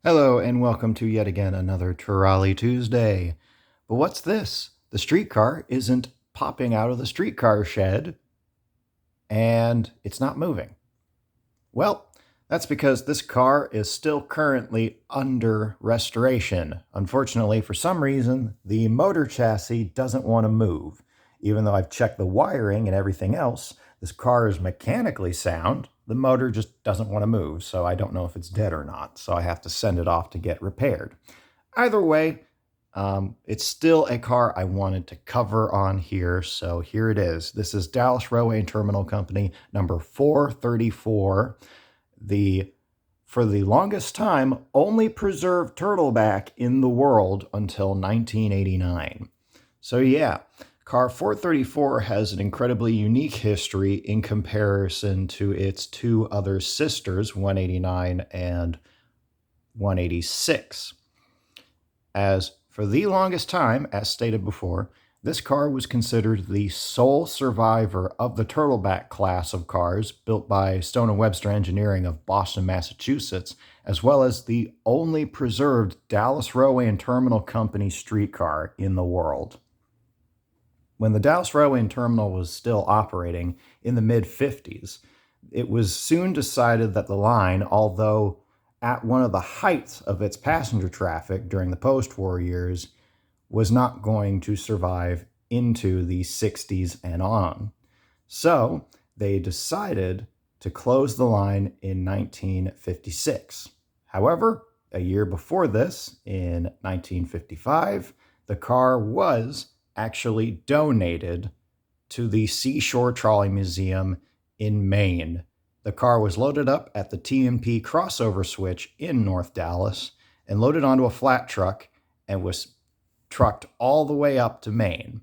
Hello and welcome to yet again another Trolley Tuesday. But what's this? The streetcar isn't popping out of the streetcar shed and it's not moving. Well, that's because this car is still currently under restoration. Unfortunately, for some reason, the motor chassis doesn't want to move. Even though I've checked the wiring and everything else, this car is mechanically sound. The motor just doesn't want to move, so I don't know if it's dead or not, so I have to send it off to get repaired. Either way, it's still a car I wanted to cover on here, so here it is. This is Dallas Railway and Terminal Company number 434, for the longest time, only preserved turtleback in the world until 1989. So yeah, car 434 has an incredibly unique history in comparison to its two other sisters, 189 and 186. As for the longest time, as stated before, this car was considered the sole survivor of the turtleback class of cars built by Stone & Webster Engineering of Boston, Massachusetts, as well as the only preserved Dallas Railway and Terminal Company streetcar in the world. When the Dallas Railway and Terminal was still operating in the mid-50s, it was soon decided that the line, although at one of the heights of its passenger traffic during the post-war years, was not going to survive into the 60s and on. So they decided to close the line in 1956. However, a year before this, in 1955, the car was actually donated to the Seashore Trolley Museum in Maine. The car was loaded up at the T&P crossover switch in North Dallas and loaded onto a flat truck and was trucked all the way up to Maine.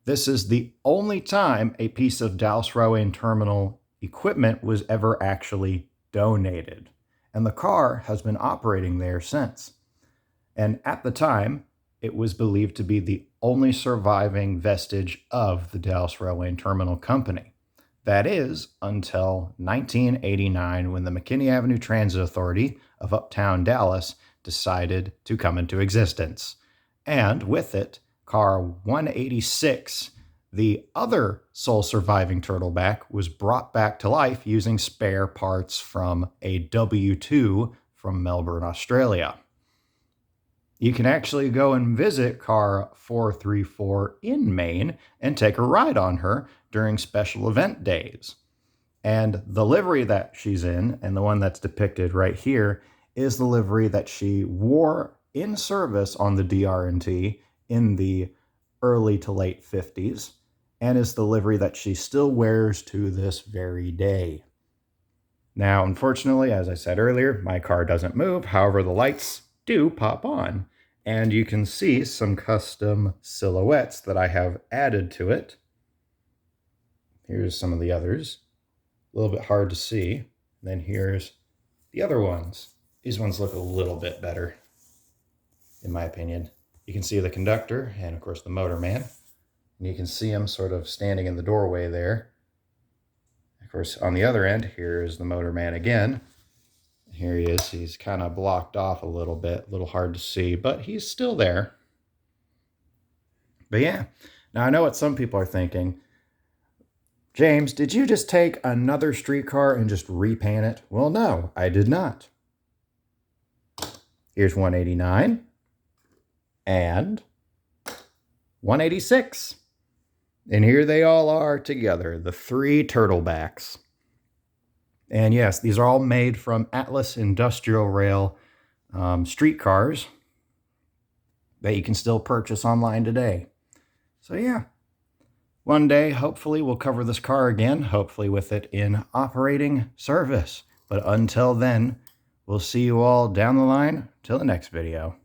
This is the only time a piece of Dallas Railway and Terminal equipment was ever actually donated, and the car has been operating there since. And at the time, it was believed to be the only surviving vestige of the Dallas Railway and Terminal Company. That is, until 1989, when the McKinney Avenue Transit Authority of Uptown Dallas decided to come into existence. And with it, car 186, the other sole surviving turtleback, was brought back to life using spare parts from a W2 from Melbourne, Australia. You can actually go and visit car 434 in Maine and take a ride on her during special event days. And the livery that she's in, and the one that's depicted right here, is the livery that she wore in service on the DR&T in the early to late 50s, and is the livery that she still wears to this very day. Now, unfortunately, as I said earlier, my car doesn't move. However, the lights do pop on, and you can see some custom silhouettes that I have added to it. Here's some of the others. A little bit hard to see. And then here's the other ones. These ones look a little bit better, in my opinion. You can see the conductor and, of course, the motorman. And you can see him sort of standing in the doorway there. Of course, on the other end, here is the motorman again. Here he is. He's kind of blocked off a little bit, a little hard to see, but he's still there. But yeah, now I know what some people are thinking. James, did you just take another streetcar and just repaint it? Well, no, I did not. Here's 189 and 186. And here they all are together, the three turtlebacks. And yes, these are all made from Atlas Industrial Rail streetcars that you can still purchase online today. So yeah, one day, hopefully, we'll cover this car again, hopefully with it in operating service. But until then, we'll see you all down the line till the next video.